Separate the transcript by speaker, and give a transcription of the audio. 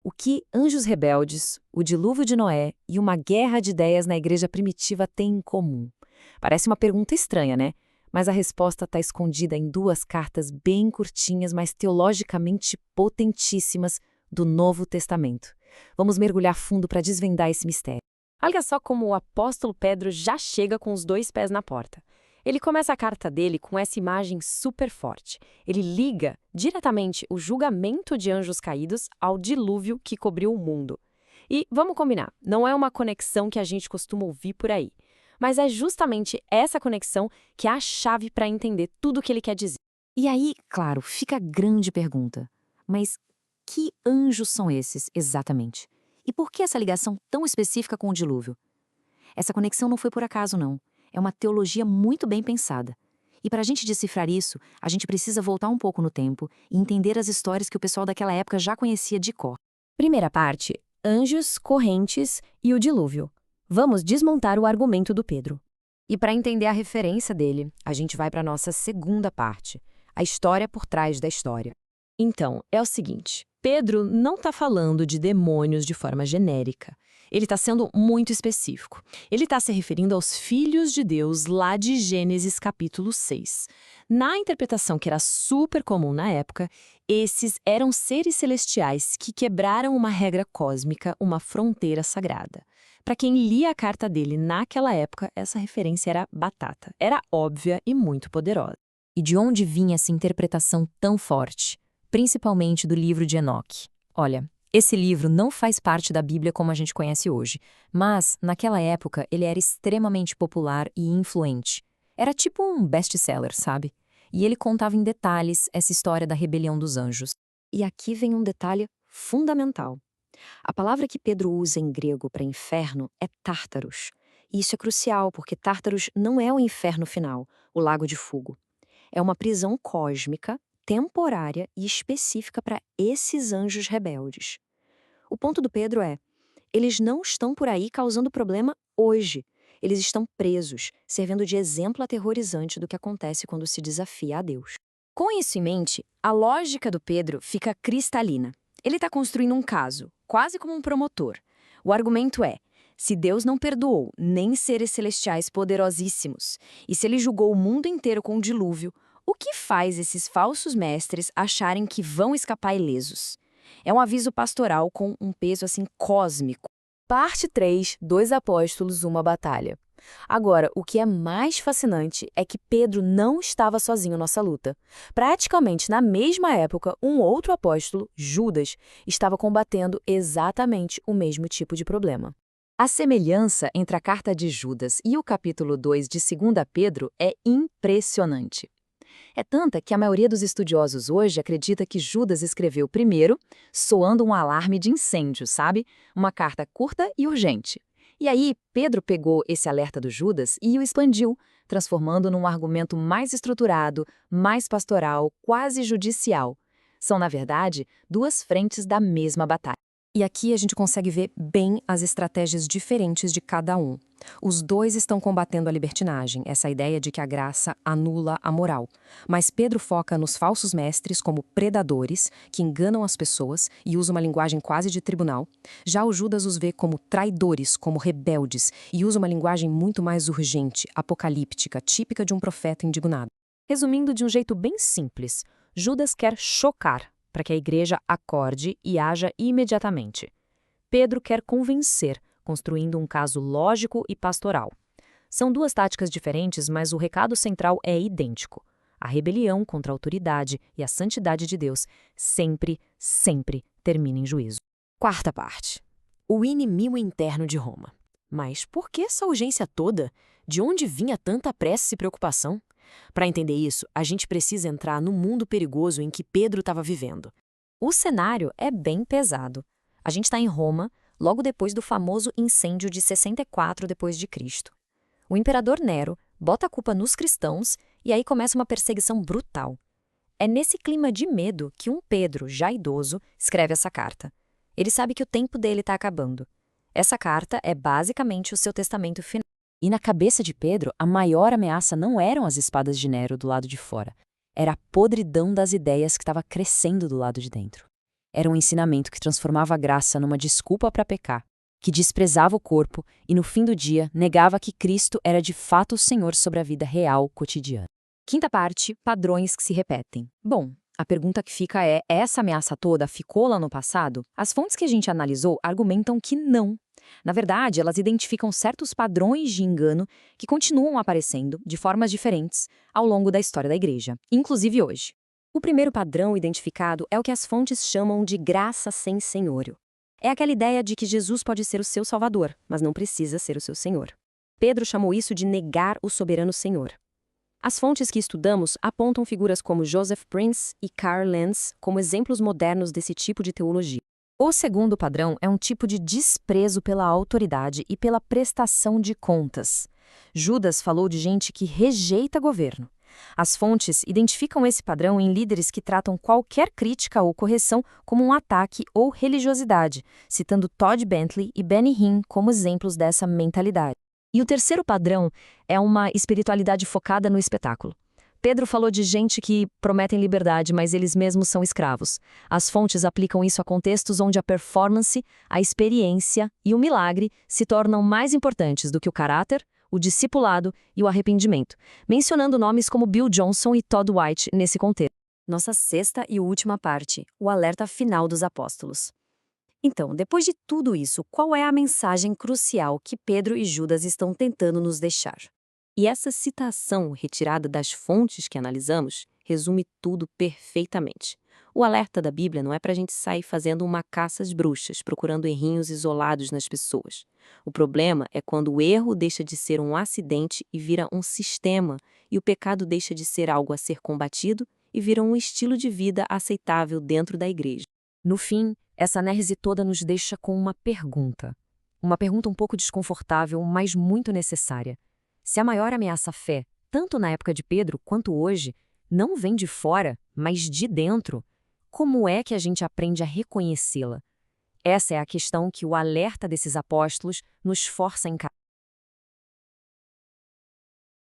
Speaker 1: O que anjos rebeldes, o dilúvio de Noé e uma guerra de ideias na igreja primitiva têm em comum? Parece uma pergunta estranha, né? Mas a resposta está escondida em duas cartas bem curtinhas, mas teologicamente potentíssimas do Novo Testamento. Vamos mergulhar fundo para desvendar esse mistério.
Speaker 2: Olha só como o apóstolo Pedro já chega com os dois pés na porta. Ele começa a carta dele com essa imagem super forte. Ele liga diretamente o julgamento de anjos caídos ao dilúvio que cobriu o mundo. E vamos combinar, não é uma conexão que a gente costuma ouvir por aí. Mas é justamente essa conexão que é a chave para entender tudo o que ele quer dizer.
Speaker 1: E aí, claro, fica a grande pergunta. Mas que anjos são esses exatamente? E por que essa ligação tão específica com o dilúvio? Essa conexão não foi por acaso, não. É uma teologia muito bem pensada. E para a gente decifrar isso, a gente precisa voltar um pouco no tempo e entender as histórias que o pessoal daquela época já conhecia de cor.
Speaker 2: Primeira parte: anjos, correntes e o dilúvio. Vamos desmontar o argumento do Pedro.
Speaker 1: E para entender a referência dele, a gente vai para a nossa segunda parte, a história por trás da história.
Speaker 2: Então, é o seguinte, Pedro não está falando de demônios de forma genérica. Ele está sendo muito específico. Ele está se referindo aos filhos de Deus lá de Gênesis capítulo 6. Na interpretação que era super comum na época, esses eram seres celestiais que quebraram uma regra cósmica, uma fronteira sagrada. Para quem lia a carta dele naquela época, essa referência era batata. Era óbvia e muito poderosa.
Speaker 1: E de onde vinha essa interpretação tão forte? Principalmente do livro de Enoque. Olha, esse livro não faz parte da Bíblia como a gente conhece hoje, mas, naquela época, ele era extremamente popular e influente. Era tipo um best-seller, sabe? E ele contava em detalhes essa história da rebelião dos anjos. E aqui vem um detalhe fundamental. A palavra que Pedro usa em grego para inferno é Tártaros. E isso é crucial, porque Tártaros não é o inferno final, o lago de fogo. É uma prisão cósmica, temporária e específica para esses anjos rebeldes. O ponto do Pedro é, eles não estão por aí causando problema hoje. Eles estão presos, servindo de exemplo aterrorizante do que acontece quando se desafia a Deus. Com isso em mente, a lógica do Pedro fica cristalina. Ele está construindo um caso, quase como um promotor. O argumento é, se Deus não perdoou nem seres celestiais poderosíssimos, e se ele julgou o mundo inteiro com o dilúvio, o que faz esses falsos mestres acharem que vão escapar ilesos? É um aviso pastoral com um peso assim cósmico. Parte 3, dois apóstolos, uma batalha. Agora, o que é mais fascinante é que Pedro não estava sozinho nessa luta. Praticamente na mesma época, um outro apóstolo, Judas, estava combatendo exatamente o mesmo tipo de problema. A semelhança entre a carta de Judas e o capítulo 2 de 2 Pedro é impressionante. É tanta que a maioria dos estudiosos hoje acredita que Judas escreveu primeiro, soando um alarme de incêndio, sabe? Uma carta curta e urgente. E aí, Pedro pegou esse alerta do Judas e o expandiu, transformando num argumento mais estruturado, mais pastoral, quase judicial. São, na verdade, duas frentes da mesma batalha. E aqui a gente consegue ver bem as estratégias diferentes de cada um. Os dois estão combatendo a libertinagem, essa ideia de que a graça anula a moral. Mas Pedro foca nos falsos mestres como predadores, que enganam as pessoas e usam uma linguagem quase de tribunal. Já o Judas os vê como traidores, como rebeldes, e usa uma linguagem muito mais urgente, apocalíptica, típica de um profeta indignado. Resumindo de um jeito bem simples, Judas quer chocar, para que a igreja acorde e haja imediatamente. Pedro quer convencer, construindo um caso lógico e pastoral. São duas táticas diferentes, mas o recado central é idêntico. A rebelião contra a autoridade e a santidade de Deus sempre, sempre termina em juízo. Quarta parte. O inimigo interno de Roma. Mas por que essa urgência toda? De onde vinha tanta pressa e preocupação? Para entender isso, a gente precisa entrar no mundo perigoso em que Pedro estava vivendo. O cenário é bem pesado. A gente está em Roma, logo depois do famoso incêndio de 64 d.C. O imperador Nero bota a culpa nos cristãos e aí começa uma perseguição brutal. É nesse clima de medo que um Pedro, já idoso, escreve essa carta. Ele sabe que o tempo dele está acabando. Essa carta é basicamente o seu testamento final. E na cabeça de Pedro, a maior ameaça não eram as espadas de Nero do lado de fora. Era a podridão das ideias que estava crescendo do lado de dentro. Era um ensinamento que transformava a graça numa desculpa para pecar, que desprezava o corpo e, no fim do dia, negava que Cristo era de fato o Senhor sobre a vida real cotidiana. Quinta parte, padrões que se repetem. Bom, a pergunta que fica é, essa ameaça toda ficou lá no passado? As fontes que a gente analisou argumentam que não. Na verdade, elas identificam certos padrões de engano que continuam aparecendo, de formas diferentes, ao longo da história da Igreja, inclusive hoje. O primeiro padrão identificado é o que as fontes chamam de graça sem senhorio. É aquela ideia de que Jesus pode ser o seu Salvador, mas não precisa ser o seu Senhor. Pedro chamou isso de negar o soberano Senhor. As fontes que estudamos apontam figuras como Joseph Prince e Carl Lenz como exemplos modernos desse tipo de teologia. O segundo padrão é um tipo de desprezo pela autoridade e pela prestação de contas. Judas falou de gente que rejeita governo. As fontes identificam esse padrão em líderes que tratam qualquer crítica ou correção como um ataque ou religiosidade, citando Todd Bentley e Benny Hinn como exemplos dessa mentalidade. E o terceiro padrão é uma espiritualidade focada no espetáculo. Pedro falou de gente que prometem liberdade, mas eles mesmos são escravos. As fontes aplicam isso a contextos onde a performance, a experiência e o milagre se tornam mais importantes do que o caráter, o discipulado e o arrependimento, mencionando nomes como Bill Johnson e Todd White nesse contexto. Nossa sexta e última parte, o alerta final dos apóstolos. Então, depois de tudo isso, qual é a mensagem crucial que Pedro e Judas estão tentando nos deixar? E essa citação, retirada das fontes que analisamos, resume tudo perfeitamente. O alerta da Bíblia não é para a gente sair fazendo uma caça às bruxas, procurando errinhos isolados nas pessoas. O problema é quando o erro deixa de ser um acidente e vira um sistema, e o pecado deixa de ser algo a ser combatido e vira um estilo de vida aceitável dentro da igreja. No fim, essa análise toda nos deixa com uma pergunta. Uma pergunta um pouco desconfortável, mas muito necessária. Se a maior ameaça à fé, tanto na época de Pedro quanto hoje, não vem de fora, mas de dentro, como é que a gente aprende a reconhecê-la? Essa é a questão que o alerta desses apóstolos nos força a encarar.